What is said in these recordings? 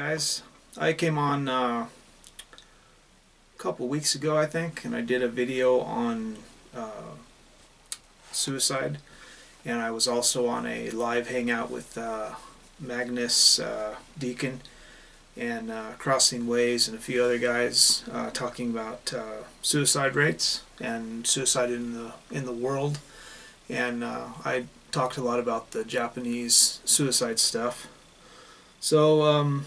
guys, I came on a couple weeks ago, I think, and I did a video on suicide, and I was also on a live hangout with Magnus Deacon and Crossing Ways and a few other guys talking about suicide rates and suicide in the world, and I talked a lot about the Japanese suicide stuff. So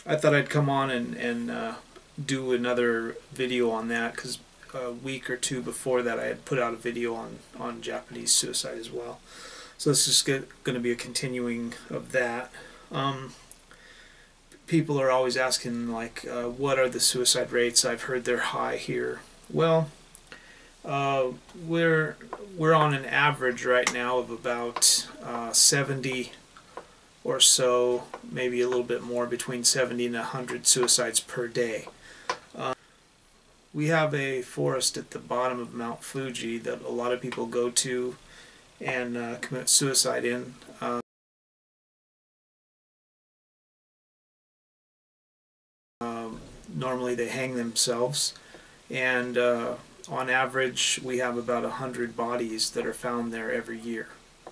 I thought I'd come on and do another video on that, because a week or two before that I had put out a video on Japanese suicide as well. So this is going to be a continuing of that. People are always asking, like, what are the suicide rates? I've heard they're high here. Well, we're on an average right now of about 70 or so, maybe a little bit more, between 70 and 100 suicides per day. We have a forest at the bottom of Mount Fuji that a lot of people go to and commit suicide in. Normally they hang themselves, and on average we have about 100 bodies that are found there every year,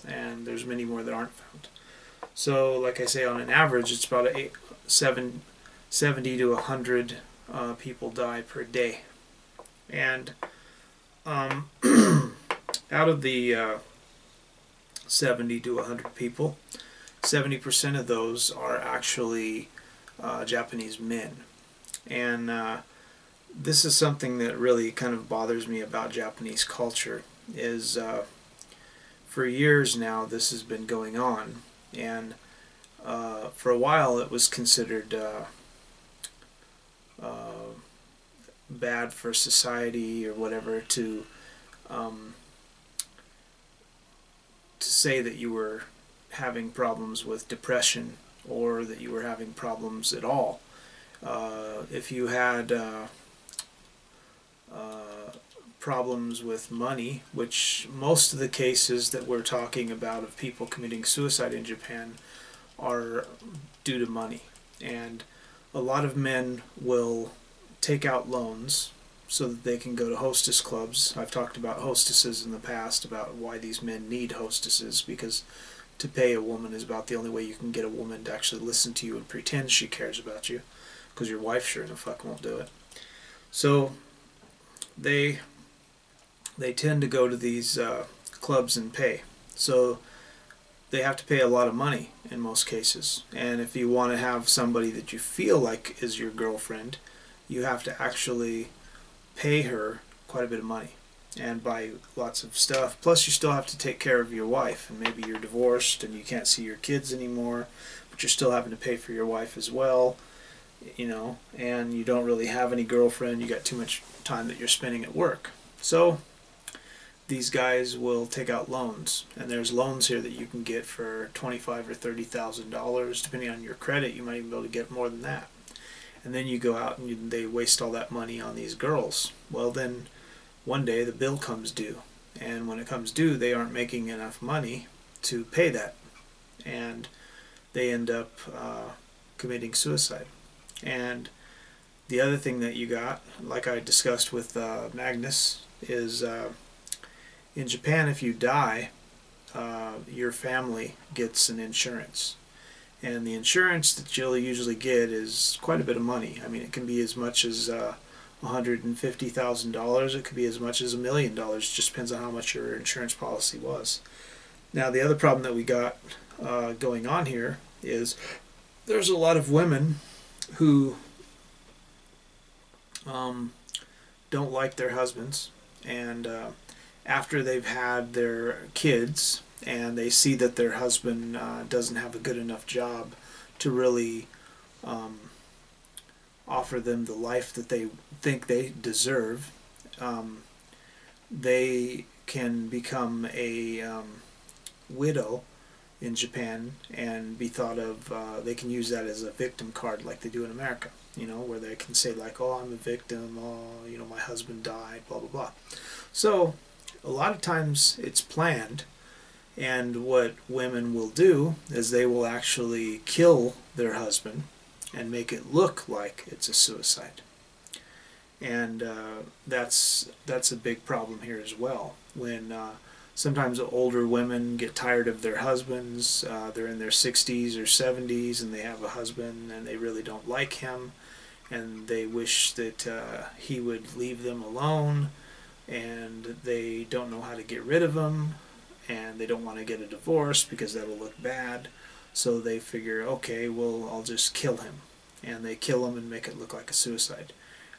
and there's many more that aren't found. So, like I say, on an average, it's about 70 to 100 people die per day. And out of the 70 to 100 people, 70% of those are actually Japanese men. And this is something that really kind of bothers me about Japanese culture, is for years now this has been going on. And for a while it was considered bad for society or whatever to say that you were having problems with depression, or that you were having problems at all. If you had problems with money, which most of the cases that we're talking about of people committing suicide in Japan are due to money. And a lot of men will take out loans so that they can go to hostess clubs. I've talked about hostesses in the past, about why these men need hostesses, because to pay a woman is about the only way you can get a woman to actually listen to you and pretend she cares about you, because your wife sure the fuck won't do it. So they tend to go to these clubs and pay. So they have to pay a lot of money in most cases. And if you want to have somebody that you feel like is your girlfriend, you have to actually pay her quite a bit of money and buy lots of stuff. Plus you still have to take care of your wife, and maybe you're divorced and you can't see your kids anymore, but you're still having to pay for your wife as well, you know, and you don't really have any girlfriend. You got too much time that you're spending at work. So these guys will take out loans, and there's loans here that you can get for $25,000 or $30,000. Depending on your credit, you might even be able to get more than that. And then you go out and they waste all that money on these girls. Well, then one day the bill comes due, and when it comes due they aren't making enough money to pay that, and they end up committing suicide. And the other thing that you got, like I discussed with Magnus, is in Japan, if you die, your family gets an insurance. And the insurance that you'll usually get is quite a bit of money. I mean, it can be as much as $150,000. It could be as much as $1 million. It just depends on how much your insurance policy was. Now, the other problem that we got going on here is there's a lot of women who don't like their husbands, and after they've had their kids and they see that their husband doesn't have a good enough job to really offer them the life that they think they deserve, they can become a widow in Japan and be thought of, they can use that as a victim card like they do in America, you know, where they can say, like, oh, I'm a victim, oh, you know, my husband died, blah blah blah. So a lot of times it's planned, and what women will do is they will actually kill their husband and make it look like it's a suicide. And that's a big problem here as well. When sometimes older women get tired of their husbands, they're in their 60s or 70s and they have a husband and they really don't like him, and they wish that he would leave them alone, and they don't know how to get rid of him, and they don't want to get a divorce because that'll look bad. So they figure, okay, well, I'll just kill him. And they kill him and make it look like a suicide.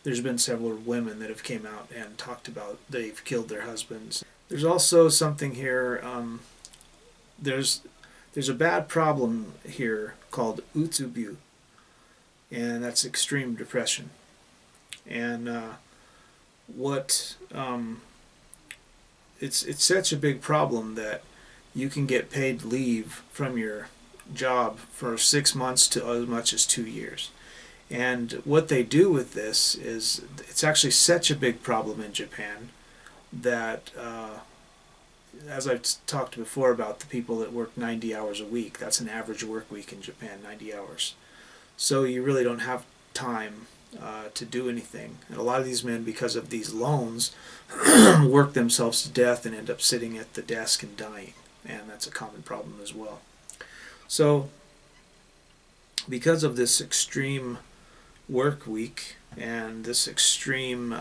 There's been several women that have came out and talked about they've killed their husbands. There's also something here, there's a bad problem here called utsubyu, and that's extreme depression. And it's such a big problem that you can get paid leave from your job for 6 months to as much as 2 years. And what they do with this is, it's actually such a big problem in Japan that, as I've talked before about the people that work 90 hours a week, that's an average work week in Japan, 90 hours. So you really don't have time to do anything. And a lot of these men, because of these loans, work themselves to death and end up sitting at the desk and dying. And that's a common problem as well. So, because of this extreme work week and this extreme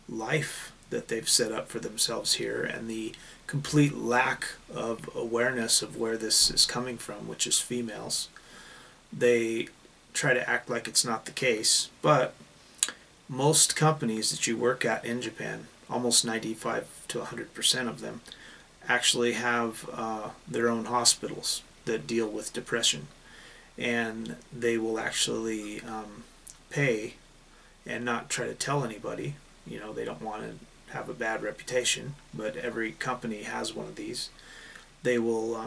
life that they've set up for themselves here, and the complete lack of awareness of where this is coming from, which is females, they try to act like it's not the case. But most companies that you work at in Japan, almost 95 to 100% of them, actually have their own hospitals that deal with depression, and they will actually pay and not try to tell anybody. You know, they don't want to have a bad reputation, but every company has one of these. They will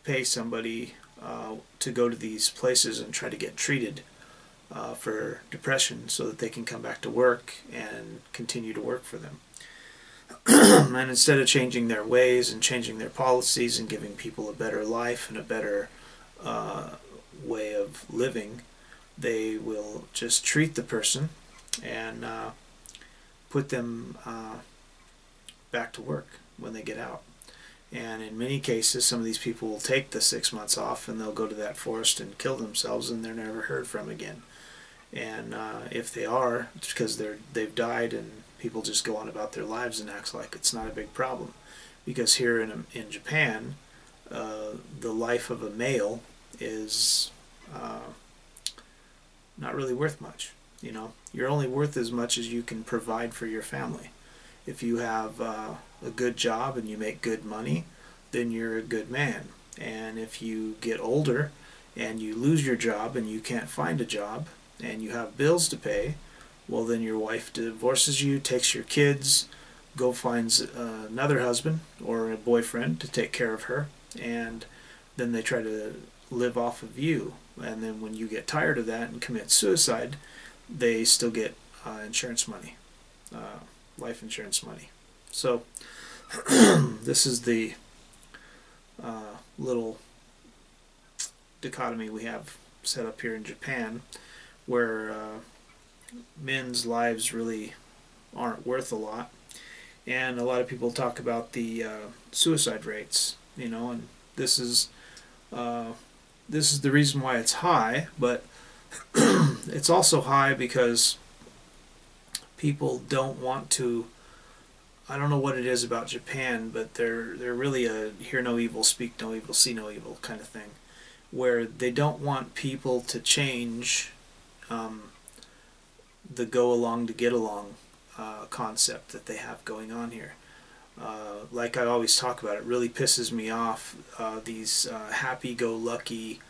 pay somebody to go to these places and try to get treated for depression so that they can come back to work and continue to work for them. And instead of changing their ways and changing their policies and giving people a better life and a better way of living, they will just treat the person and put them back to work when they get out. And in many cases, some of these people will take the 6 months off and they'll go to that forest and kill themselves, and they're never heard from again. And if they are, it's because they've died, and people just go on about their lives and act like it's not a big problem. Because here in Japan, the life of a male is not really worth much. You know, you're only worth as much as you can provide for your family. If you have a good job and you make good money, then you're a good man. And if you get older and you lose your job and you can't find a job and you have bills to pay, well, then your wife divorces you, takes your kids, finds another husband or a boyfriend to take care of her, and then they try to live off of you. And then when you get tired of that and commit suicide, they still get insurance money, life insurance money. So this is the little dichotomy we have set up here in Japan, where men's lives really aren't worth a lot. And a lot of people talk about the suicide rates, you know, and this is the reason why it's high, but it's also high because people don't want to. I don't know what it is about Japan, but they're really a hear no evil, speak no evil, see no evil kind of thing, where they don't want people to change the go along to get along concept that they have going on here. Like I always talk about, it really pisses me off, these happy-go-lucky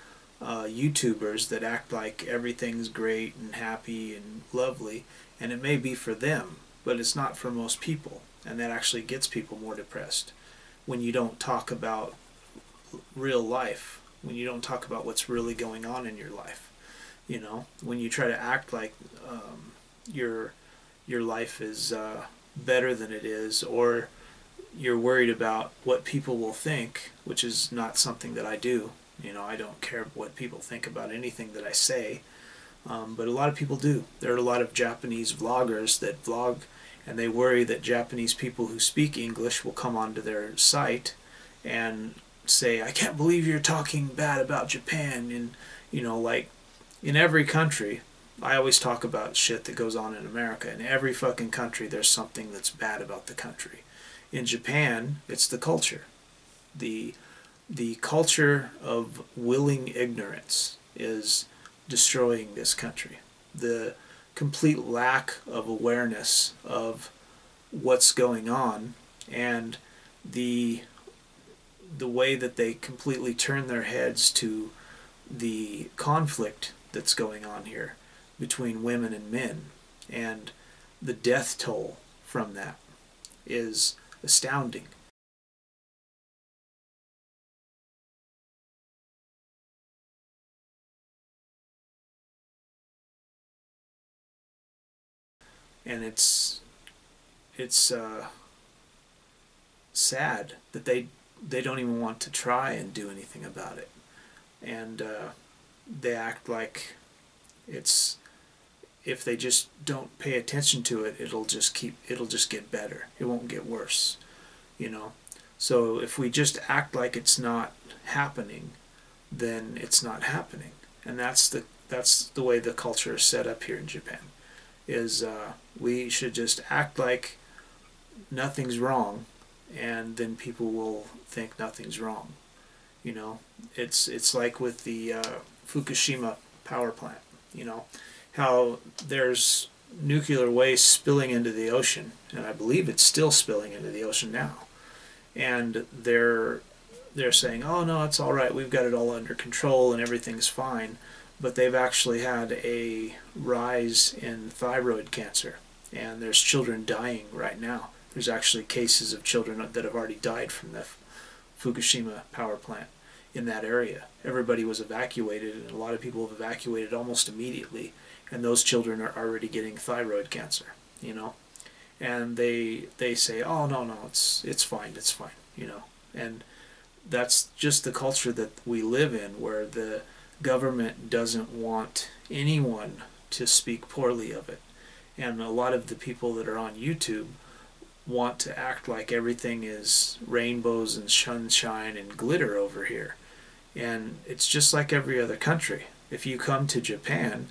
YouTubers that act like everything's great and happy and lovely, and it may be for them, but it's not for most people, and that actually gets people more depressed when you don't talk about real life, when you don't talk about what's really going on in your life. You know, when you try to act like your life is better than it is, or you're worried about what people will think, which is not something that I do. You know, I don't care what people think about anything that I say, but a lot of people do. There are a lot of Japanese vloggers that vlog, and they worry that Japanese people who speak English will come onto their site and say, I can't believe you're talking bad about Japan. And, you know, like, in every country, I always talk about shit that goes on in America. In every fucking country, there's something that's bad about the country. In Japan, it's the culture. The culture of willing ignorance is destroying this country. The complete lack of awareness of what's going on, and the way that they completely turn their heads to the conflict that's going on here between women and men, and the death toll from that is astounding. And it's sad that they don't even want to try and do anything about it, and they act like it's, if they just don't pay attention to it, it'll just get better. It won't get worse, you know. So if we just act like it's not happening, then it's not happening, and that's the way the culture is set up here in Japan. Is we should just act like nothing's wrong, and then people will think nothing's wrong. You know, it's like with the Fukushima power plant. You know, how there's nuclear waste spilling into the ocean, and I believe it's still spilling into the ocean now. And they're saying, oh no, it's all right, we've got it all under control and everything's fine. But they've actually had a rise in thyroid cancer, and there's children dying right now. There's actually cases of children that have already died from the Fukushima power plant in that area. Everybody was evacuated, and a lot of people have evacuated almost immediately, and those children are already getting thyroid cancer, you know. And they say, oh no, it's fine, you know. And that's just the culture that we live in, where the government doesn't want anyone to speak poorly of it. And a lot of the people that are on YouTube want to act like everything is rainbows and sunshine and glitter over here. And it's just like every other country. If you come to Japan,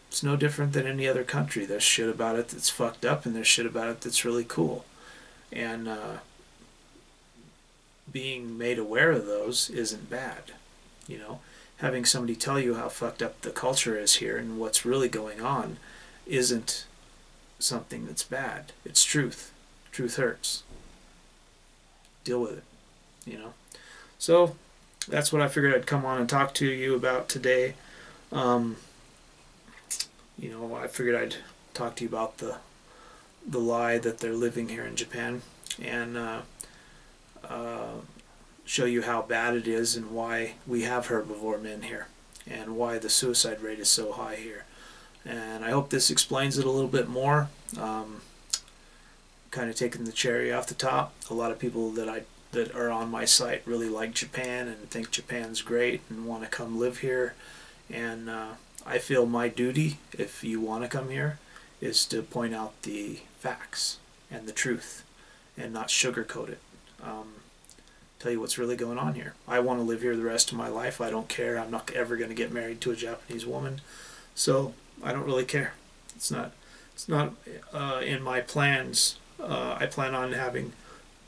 it's no different than any other country. There's shit about it that's fucked up, and there's shit about it that's really cool. And being made aware of those isn't bad, you know. Having somebody tell you how fucked up the culture is here and what's really going on isn't something that's bad. It's truth. Truth hurts. Deal with it, you know. So that's what I figured I'd come on and talk to you about today. You know, I figured I'd talk to you about the lie that they're living here in Japan, and show you how bad it is and why we have herbivore men here and why the suicide rate is so high here. And I hope this explains it a little bit more. Kind of taking the cherry off the top. A lot of people that are on my site really like Japan and think Japan's great and want to come live here. And I feel my duty, if you want to come here, is to point out the facts and the truth and not sugarcoat it. Tell you what's really going on here. I want to live here the rest of my life. I don't care. I'm not ever going to get married to a Japanese woman, so I don't really care. It's not in my plans. I plan on having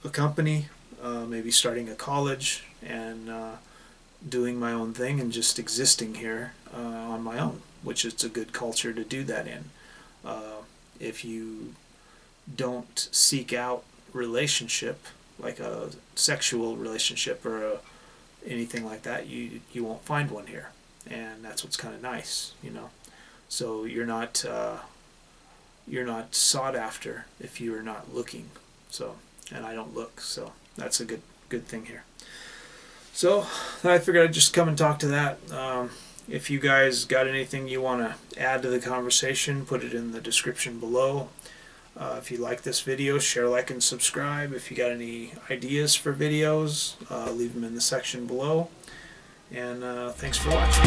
a company, maybe starting a college, and doing my own thing and just existing here on my own, which is a good culture to do that in. If you don't seek out relationship, like a sexual relationship or anything like that, you won't find one here, and that's what's kind of nice, you know. So you're not sought after if you are not looking. So, and I don't look, so that's a good thing here. So I figured I'd just come and talk to that. If you guys got anything you want to add to the conversation, put it in the description below. If you like this video, share, like, and subscribe. If you got any ideas for videos, leave them in the section below. And thanks for watching.